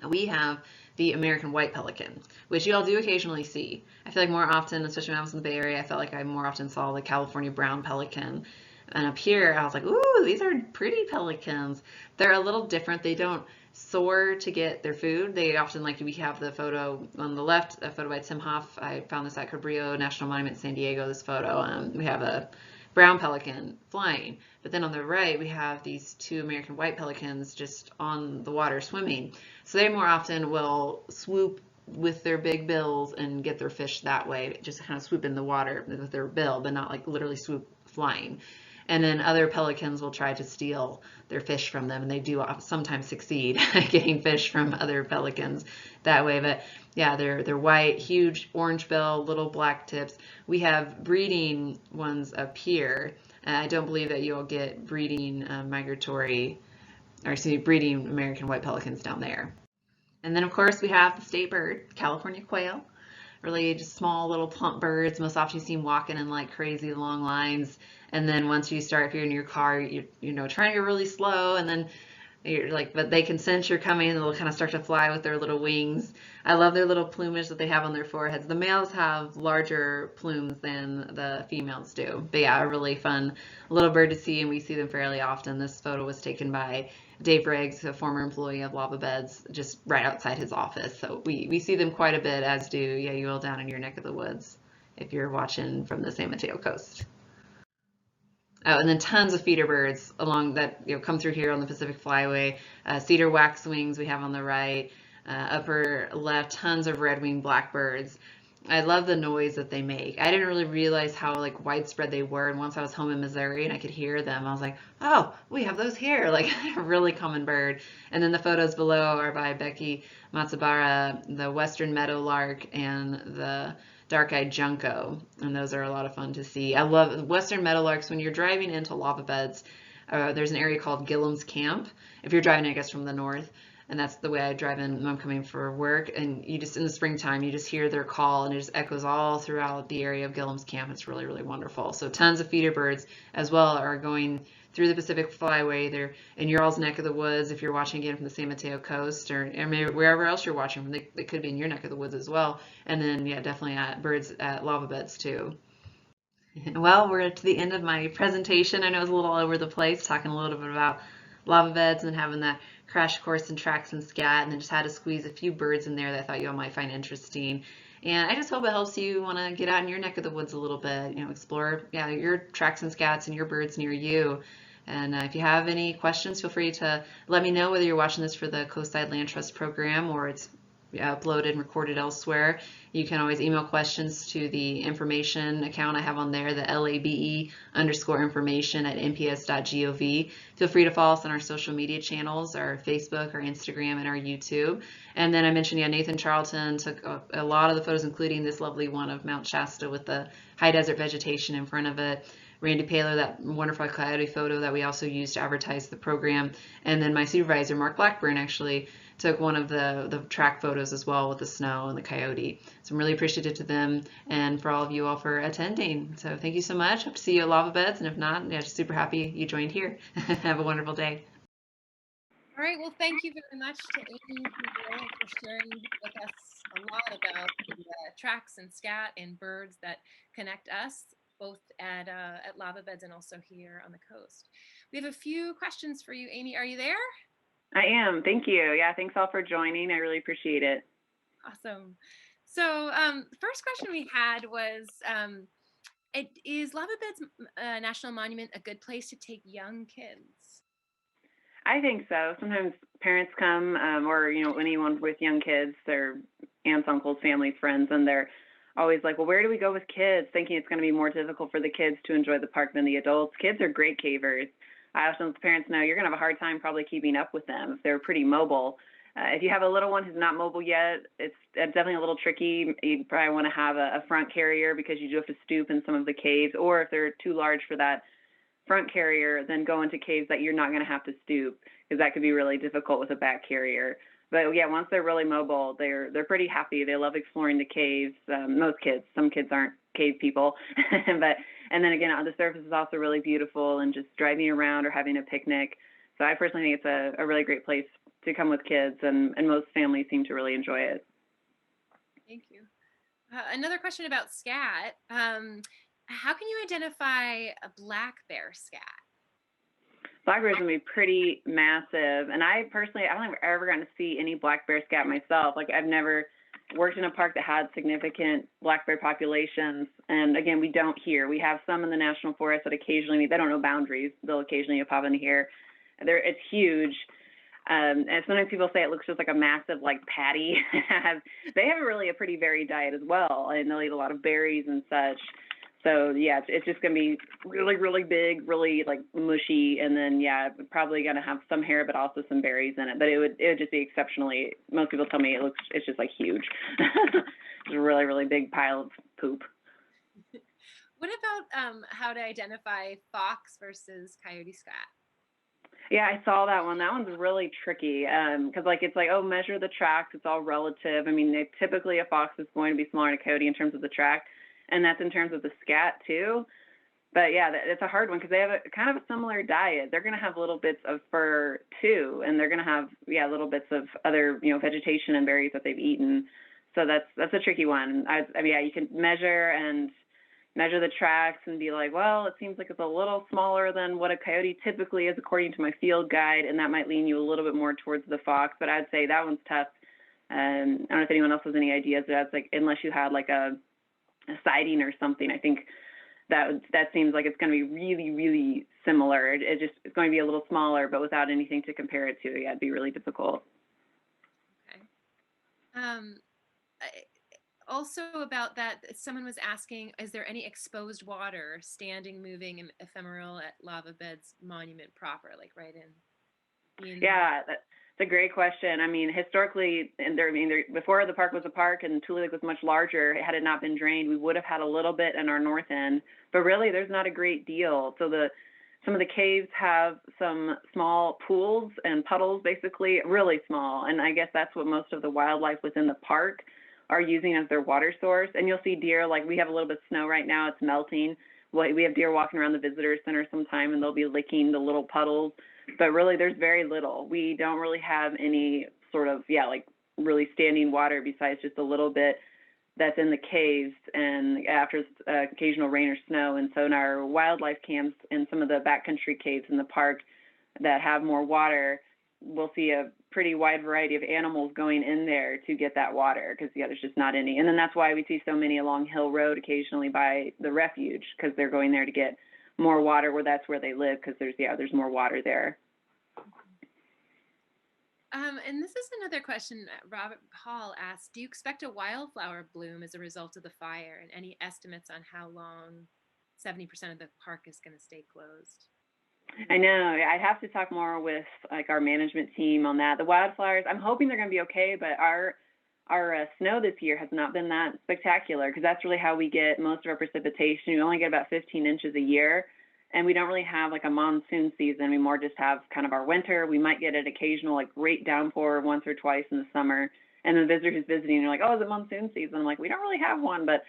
We have the American white pelican, which you all do occasionally see. I feel like more often, especially when I was in the Bay Area, I felt like I more often saw the California brown pelican. And up here, I was like, ooh, these are pretty pelicans. They're a little different. They don't soar to get their food. They often, like we have the photo on the left, a photo by Tim Hoff. I found this at Cabrillo National Monument in San Diego, this photo. We have a brown pelican flying, but then on the right we have these two American white pelicans just on the water swimming. So they more often will swoop with their big bills and get their fish that way, just kind of swoop in the water with their bill, but not like literally swoop flying. And then other pelicans will try to steal their fish from them, and they do sometimes succeed getting fish from other pelicans that way. But yeah, they're white, huge orange bill, little black tips. We have breeding ones up here. I don't believe that you'll get breeding breeding American white pelicans down there. And then of course we have the state bird, California quail. Really just small little plump birds. Most often you see them walking in like crazy long lines. And then once you start, if you're in your car, trying to go really slow, and then you're like, but they can sense you're coming, and they'll kind of start to fly with their little wings. I love their little plumage that they have on their foreheads. The males have larger plumes than the females do. But yeah, a really fun little bird to see, and we see them fairly often. This photo was taken by Dave Riggs, a former employee of Lava Beds, just right outside his office. So we see them quite a bit, as do you all down in your neck of the woods if you're watching from the San Mateo Coast. Oh, and then tons of feeder birds along that come through here on the Pacific Flyway. Cedar waxwings we have on the right. Upper left, tons of red-winged blackbirds. I love the noise that they make. I didn't really realize how like widespread they were, and once I was home in Missouri and I could hear them, I was like, oh, we have those here, like a really common bird. And then the photos below are by Becky Matsubara, the western meadowlark and the dark-eyed junco, and those are a lot of fun to see. I love western meadowlarks. When you're driving into lava beds, there's an area called Gillam's Camp. If you're driving, I guess, from the north, and that's the way I drive in when I'm coming for work. And you just, in the springtime, you just hear their call, and it just echoes all throughout the area of Gillum's Camp. It's really, really wonderful. So tons of feeder birds as well are going through the Pacific Flyway. They're in your all's neck of the woods if you're watching again from the San Mateo Coast, or maybe wherever else you're watching from. They could be in your neck of the woods as well. And then, yeah, definitely birds at lava beds too. Well, we're to the end of my presentation. I know it was a little all over the place, talking a little bit about lava beds and having that crash course in tracks and scat, and then just had to squeeze a few birds in there that I thought you all might find interesting. And I just hope it helps you want to get out in your neck of the woods a little bit, explore your tracks and scats and your birds near you. And if you have any questions, feel free to let me know, whether you're watching this for the Coastside Land Trust program or it's uploaded and recorded elsewhere. You can always email questions to the information account I have on there, the LABE_information at nps.gov. Feel free to follow us on our social media channels, our Facebook, our Instagram, and our YouTube. And then I mentioned, Nathan Charlton took a lot of the photos, including this lovely one of Mount Shasta with the high desert vegetation in front of it. Randy Paylor, that wonderful coyote photo that we also used to advertise the program. And then my supervisor, Marc Blackburn, actually took one of the track photos as well with the snow and the coyote. So I'm really appreciative to them and for all of you all for attending. So thank you so much. Hope to see you at Lava Beds, and if not, just super happy you joined here. Have a wonderful day. All right, well, thank you very much to Aimee Murillo for sharing with us a lot about the tracks and scat and birds that connect us, both at lava beds and also here on the coast. We have a few questions for you, Aimee. Are you there? I am. Thank you. Yeah, thanks all for joining. I really appreciate it. Awesome. So the first question we had was, is Lava Beds National Monument a good place to take young kids? I think so. Sometimes parents come, or anyone with young kids, their aunts, uncles, families, friends, and they're always like, well, where do we go with kids? Thinking it's going to be more difficult for the kids to enjoy the park than the adults. Kids are great cavers. I often let the parents know you're going to have a hard time probably keeping up with them if they're pretty mobile. If you have a little one who's not mobile yet, it's definitely a little tricky. You probably want to have a front carrier because you do have to stoop in some of the caves, or if they're too large for that front carrier, then go into caves that you're not going to have to stoop, because that could be really difficult with a back carrier. But yeah, once they're really mobile, they're pretty happy. They love exploring the caves. Most kids, some kids aren't cave people, and then again, the surface is also really beautiful, and just driving around or having a picnic. So I personally think it's a really great place to come with kids, and most families seem to really enjoy it. Thank you. Another question about scat. How can you identify a black bear scat? Black bears can be pretty massive, and I don't think I've ever gotten to see any black bear scat myself. Like, I've never worked in a park that had significant black bear populations, and again, we don't here. We have some in the national forest that occasionally, they don't know boundaries. They'll occasionally pop in here. It's huge. And sometimes people say it looks just like a massive patty. They have a pretty varied diet as well, and they'll eat a lot of berries and such. So yeah, it's just gonna be really, really big, really mushy, and then probably gonna have some hair, but also some berries in it. But it would just be exceptionally. Most people tell me it's just huge. It's a really, really big pile of poop. What about how to identify fox versus coyote scat? Yeah, I saw that one. That one's really tricky because it's measure the tracks. It's all relative. I mean, typically a fox is going to be smaller than a coyote in terms of the track, and that's in terms of the scat too. But yeah, it's a hard one because they have kind of a similar diet. They're going to have little bits of fur too, and they're going to have little bits of other vegetation and berries that they've eaten. So that's a tricky one. I mean, you can measure the tracks and be like, well, it seems like it's a little smaller than what a coyote typically is according to my field guide, and that might lean you a little bit more towards the fox. But I'd say that one's tough. I don't know if anyone else has any ideas, but that's unless you had a sighting or something, I think that seems like it's going to be really, really similar. It's going to be a little smaller, but without anything to compare it to. Yeah, it'd be really difficult. Okay. Also about that, someone was asking, is there any exposed water, standing, moving, and ephemeral at Lava Beds Monument proper, right in? Yeah, that's a great question. I mean, historically, before the park was a park and Tule Lake was much larger, had it not been drained, we would have had a little bit in our north end, but really there's not a great deal. So Some of the caves have some small pools and puddles, basically, really small. And I guess that's what most of the wildlife within the park are using as their water source. And you'll see deer, like we have a little bit of snow right now, it's melting. We have deer walking around the visitor center sometime and they'll be licking the little puddles. But really, there's very little. We don't really have any sort of, like really standing water besides just a little bit that's in the caves and after occasional rain or snow. And so in our wildlife camps and some of the backcountry caves in the park that have more water, we'll see a pretty wide variety of animals going in there to get that water because, there's just not any. And then that's why we see so many along Hill Road occasionally by the refuge because they're going there to get more water where that's where they live because there's more water there. And this is another question Robert Hall asked, do you expect a wildflower bloom as a result of the fire, and any estimates on how long 70% of the park is going to stay closed? I know. I'd have to talk more with like our management team on that. The wildflowers, I'm hoping they're going to be okay, but our snow this year has not been that spectacular because that's really how we get most of our precipitation. We only get about 15 inches a year. And we don't really have like a monsoon season. We more just have kind of our winter. We might get an occasional like great downpour once or twice in the summer. And the visitor who's visiting, they're like, oh, is it monsoon season? I'm like, we don't really have one. But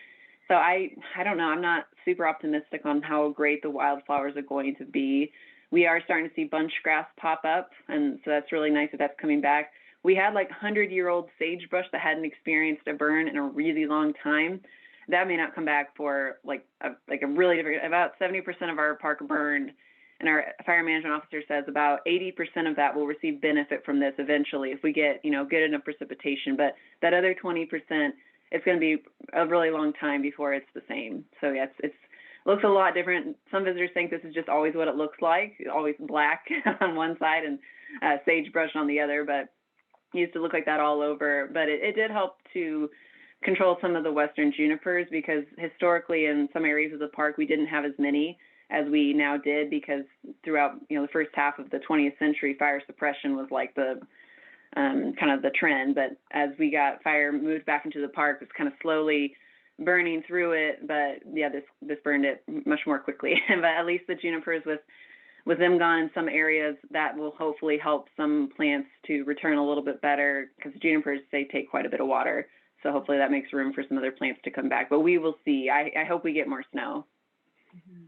so I don't know. I'm not super optimistic on how great the wildflowers are going to be. We are starting to see bunch grass pop up. And so that's really nice that that's coming back. We had like 100-year-old sagebrush that hadn't experienced a burn in a really long time. That may not come back for like a really different, about 70% of our park burned. And our fire management officer says about 80% of that will receive benefit from this eventually if we get, good enough precipitation. But that other 20%, it's going to be a really long time before it's the same. So yeah, it looks a lot different. Some visitors think this is just always what it looks like, always black on one side and sagebrush on the other. But it used to look like that all over. But it did help to control some of the western junipers because historically in some areas of the park we didn't have as many as we now did because throughout the first half of the 20th century fire suppression was like the kind of the trend. But as we got fire moved back into the park, it's kind of slowly burning through it. But this burned it much more quickly. But at least the junipers with them gone in some areas, that will hopefully help some plants to return a little bit better because junipers, they take quite a bit of water. So hopefully that makes room for some other plants to come back. But we will see. I hope we get more snow. Mm-hmm.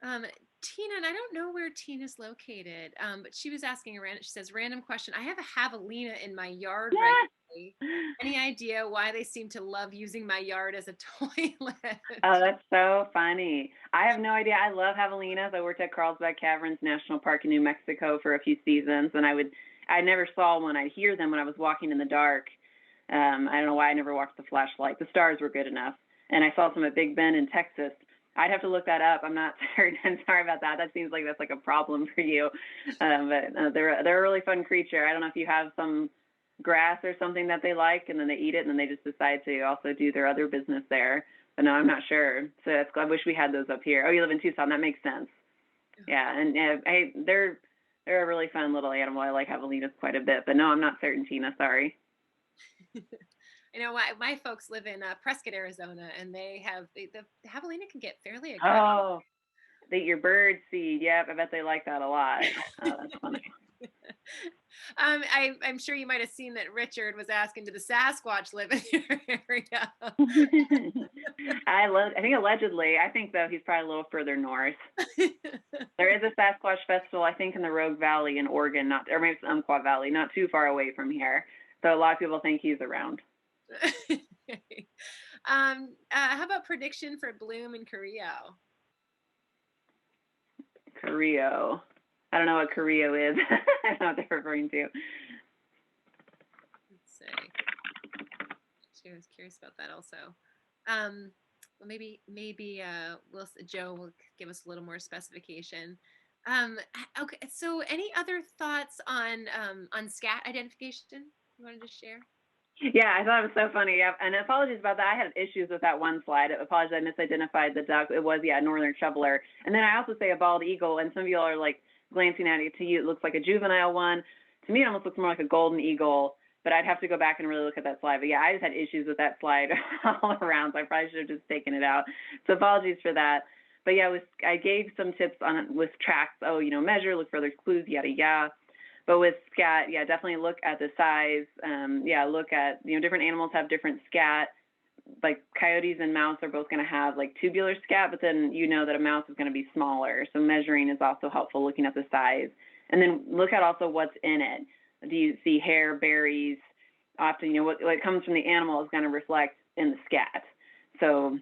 Yeah. Tina, and I don't know where Tina's located, but she was asking she says, random question. I have a javelina in my yard regularly. Any idea why they seem to love using my yard as a toilet? Oh, that's so funny. I have no idea. I love javelinas. I worked at Carlsbad Caverns National Park in New Mexico for a few seasons, and I never saw one. I'd hear them when I was walking in the dark. I don't know why I never watched the flashlight. The stars were good enough. And I saw some at Big Bend in Texas. I'd have to look that up. I'm not certain. I'm sorry about that. That seems like that's like a problem for you. But they're a really fun creature. I don't know if you have some grass or something that they like, and then they eat it, and then they just decide to also do their other business there. But no, I'm not sure. So I wish we had those up here. Oh, you live in Tucson. That makes sense. Yeah, and they're a really fun little animal. I like javelinas quite a bit. But no, I'm not certain, Tina. Sorry. My folks live in Prescott, Arizona, and the javelina can get fairly aggressive. Oh, they eat your bird seed. Yep, I bet they like that a lot. Oh, that's funny. I'm sure you might have seen that Richard was asking, do the Sasquatch live in your area? I think allegedly. I think, though, he's probably a little further north. There is a Sasquatch festival, I think, in the Rogue Valley in Oregon, or maybe it's Umpqua Valley, not too far away from here. So a lot of people think he's around. How about prediction for bloom in Carrillo? Carrillo. I don't know what Carrillo is. I don't know what they're referring to. Let's see. I was curious about that also. Well, maybe Joe will give us a little more specification. Okay. So, any other thoughts on Scat identification you wanted to share? Yeah, I thought it was so funny. Yeah, and apologies about that. I had issues with that one slide. I apologize, I misidentified the duck. It was, northern shoveler. And then I also say a bald eagle, and some of y'all are like glancing at it. To you, it looks like a juvenile one. To me, it almost looks more like a golden eagle, but I'd have to go back and really look at that slide. But yeah, I just had issues with that slide all around, so I probably should have just taken it out. So apologies for that. But yeah, I gave some tips on with tracks. Oh, measure, look for other clues, yada yada. But with scat, yeah, definitely look at the size. Look at different animals have different scat. Like coyotes and mouse are both going to have like tubular scat, but then that a mouse is going to be smaller. So measuring is also helpful, looking at the size. And then look at also what's in it. Do you see hair, berries? Often, what comes from the animal is going to reflect in the scat. So,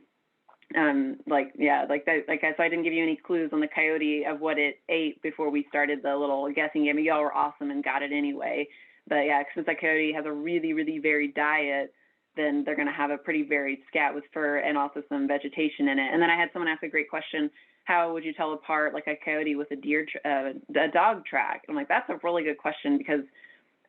so I didn't give you any clues on the coyote of what it ate before we started the little guessing game. Y'all were awesome and got it anyway. But yeah, since the coyote has a really, really varied diet, then they're going to have a pretty varied scat with fur and also some vegetation in it. And then I had someone ask a great question: how would you tell apart like a coyote with a dog track? I'm like, that's a really good question, because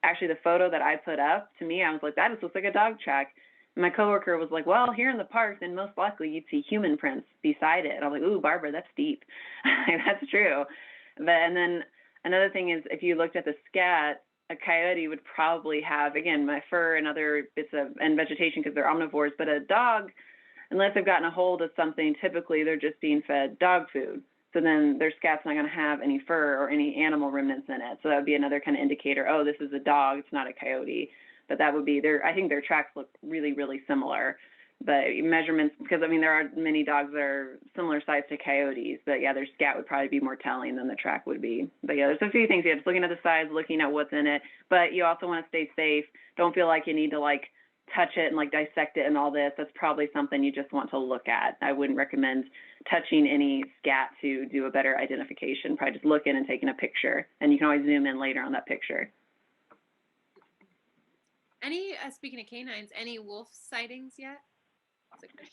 actually the photo that I put up, to me, I was like, that just looks like a dog track. And my coworker was like, well, here in the park, then most likely you'd see human prints beside it. And I was like, ooh, Barbara, that's deep. That's true. And then another thing is, if you looked at the scat, a coyote would probably have, again, my fur and other bits and vegetation, because they're omnivores. But a dog, unless they've gotten a hold of something, typically they're just being fed dog food. So then their scat's not going to have any fur or any animal remnants in it. So that would be another kind of indicator, oh, this is a dog, it's not a coyote. But that would be I think their tracks look really, really similar. But measurements, because there are many dogs that are similar size to coyotes, but yeah, their scat would probably be more telling than the track would be. But yeah, there's a few things. Just looking at the size, looking at what's in it, but you also want to stay safe. Don't feel like you need to touch it and dissect it and all this. That's probably something you just want to look at. I wouldn't recommend touching any scat to do a better identification. Probably just look in and taking a picture, and you can always zoom in later on that picture. Speaking of canines, any wolf sightings yet?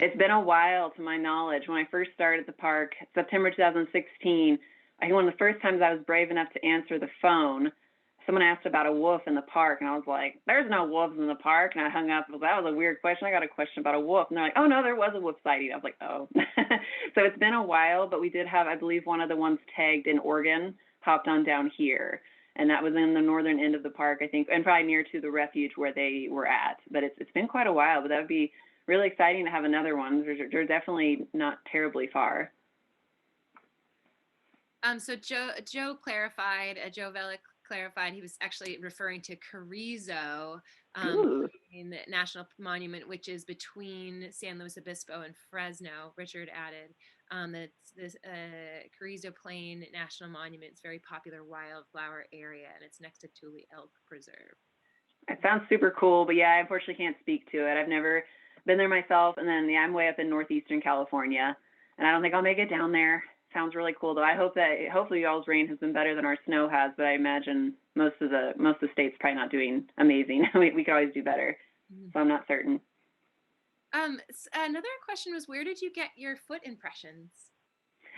It's been a while, to my knowledge. When I first started at the park, September 2016, I think one of the first times I was brave enough to answer the phone, someone asked about a wolf in the park, and I was like, there's no wolves in the park. And I hung up. That was a weird question. I got a question about a wolf. And they're like, oh, no, there was a wolf sighting. I was like, oh. So it's been a while, but we did have, I believe, one of the ones tagged in Oregon hopped on down here. And that was in the northern end of the park, I think, and probably near to the refuge where they were at. But it's been quite a while, but that would be really exciting to have another one. They're definitely not terribly far. So Joe clarified, Joe Velick clarified he was actually referring to Carrizo in the National Monument, which is between San Luis Obispo and Fresno. Richard added that this Carrizo Plain National Monument is a very popular wildflower area, and it's next to Tule Elk Preserve. It sounds super cool, but yeah, I unfortunately can't speak to it. I've never been there myself, and then I'm way up in northeastern California, and I don't think I'll make it down there. Sounds really cool, though. I hope that hopefully y'all's rain has been better than our snow has, but I imagine most of the state's probably not doing amazing. we could always do better, so I'm not certain. Another question was, where did you get your foot impressions?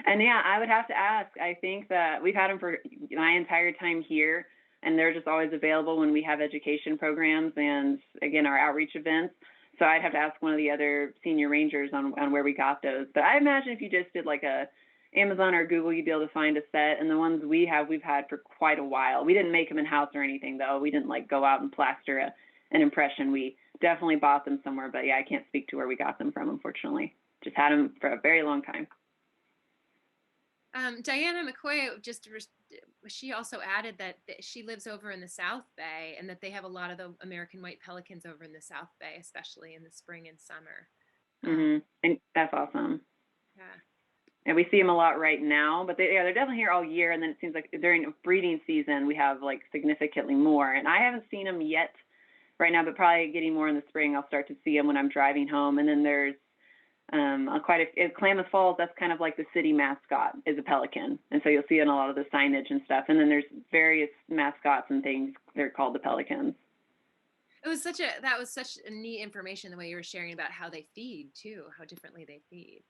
And yeah, I would have to ask. I think that we've had them for my entire time here, and they're just always available when we have education programs and, again, our outreach events. So I'd have to ask one of the other senior rangers on where we got those. But I imagine if you just did a Amazon or Google, you'd be able to find a set. And the ones we've had for quite a while. We didn't make them in-house or anything, though. We didn't go out and plaster an impression. We definitely bought them somewhere. But yeah, I can't speak to where we got them from, unfortunately. Just had them for a very long time. Diana McCoy she also added that she lives over in the South Bay, and that they have a lot of the American white pelicans over in the South Bay, especially in the spring and summer. And that's awesome. Yeah. And we see them a lot right now, but they're definitely here all year. And then it seems like during breeding season, we have significantly more. And I haven't seen them yet right now, but probably getting more in the spring. I'll start to see them when I'm driving home. And then there's Klamath Falls, that's kind of like the city mascot is a pelican. And so you'll see it in a lot of the signage and stuff. And then there's various mascots and things. They're called the Pelicans. That was such a neat information, the way you were sharing about how they feed too, how differently they feed.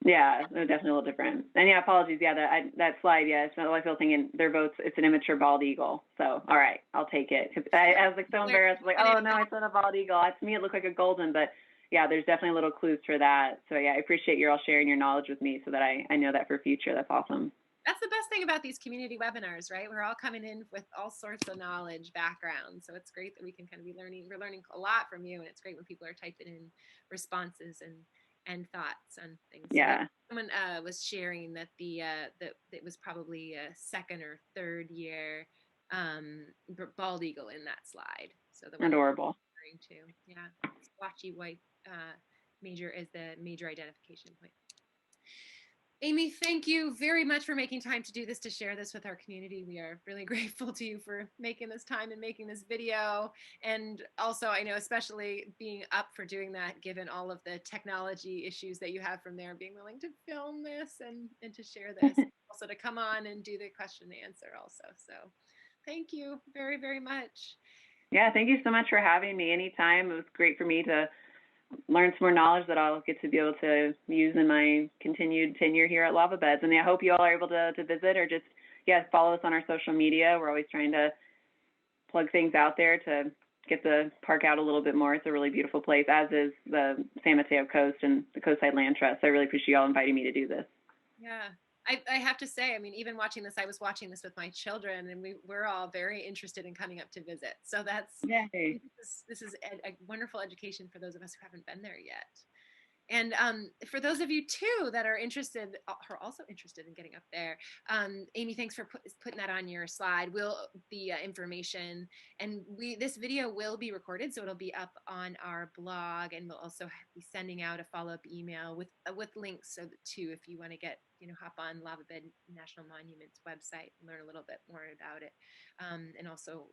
Yeah, they're definitely a little different. And yeah, apologies. Yeah, that slide. Yeah, it's not like I was thinking they're both. It's an immature bald eagle. So all right, I'll take it. I was so embarrassed. Oh no, I said a bald eagle. To me, it looked like a golden, but yeah, there's definitely little clues for that. So yeah, I appreciate you all sharing your knowledge with me so that I know that for future. That's awesome. That's the best thing about these community webinars, right? We're all coming in with all sorts of knowledge, background. So it's great that we can kind of be learning. We're learning a lot from you, and it's great when people are typing in responses and thoughts on things. Yeah. Someone was sharing that that it was probably a second or third year bald eagle in that slide. So the one Adorable. referring to, yeah, splotchy white major is the major identification point. Aimee, thank you very much for making time to do this, to share this with our community. We are really grateful to you for making this time and making this video. And also, I know especially being up for doing that, given all of the technology issues that you have from there, being willing to film this and to share this, also to come on and do the question and answer also. So thank you very, very much. Yeah, thank you so much for having me anytime. It was great for me to learn some more knowledge that I'll get to be able to use in my continued tenure here at Lava Beds. And I hope you all are able to visit or just, yeah, follow us on our social media. We're always trying to plug things out there to get the park out a little bit more. It's a really beautiful place, as is the San Mateo Coast and the Coastside Land Trust. I really appreciate you all inviting me to do this. Yeah. I have to say, I mean, even watching this, I was watching this with my children, and we're all very interested in coming up to visit. So that's, Yay. this is a wonderful education for those of us who haven't been there yet. And for those of you too that are interested, are also interested in getting up there, Aimee, thanks for putting that on your slide. The information, and this video will be recorded, so it'll be up on our blog, and we'll also be sending out a follow-up email with links so that too, if you want to get, hop on Lava Bed National Monument's website and learn a little bit more about it, and also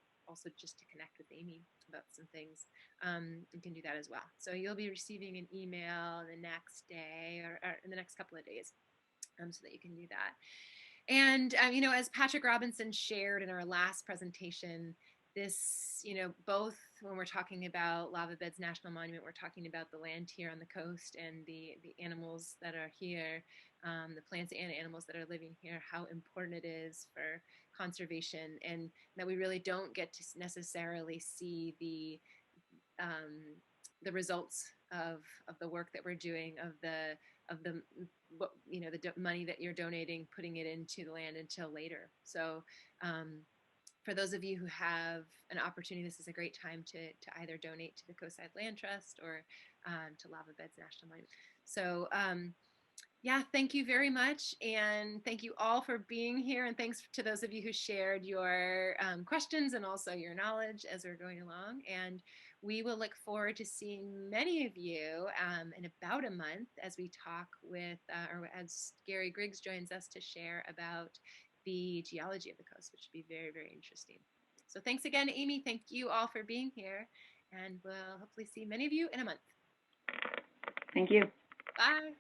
just to connect with Aimee about some things, you can do that as well. So you'll be receiving an email the next day or in the next couple of days, so that you can do that. And as Patrick Robinson shared in our last presentation, this, both when we're talking about Lava Beds National Monument, we're talking about the land here on the coast and the animals that are here, the plants and animals that are living here, how important it is for conservation, and that we really don't get to necessarily see the results of the work that we're doing, of the money that you're donating, putting it into the land until later. So for those of you who have an opportunity, this is a great time to either donate to the Coastside Land Trust or to Lava Beds National Monument. So yeah, thank you very much. And thank you all for being here. And thanks to those of you who shared your questions and also your knowledge as we're going along. And we will look forward to seeing many of you in about a month as we talk with, or as Gary Griggs joins us to share about the geology of the coast, which should be very, very interesting. So thanks again, Aimee. Thank you all for being here. And we'll hopefully see many of you in a month. Thank you. Bye.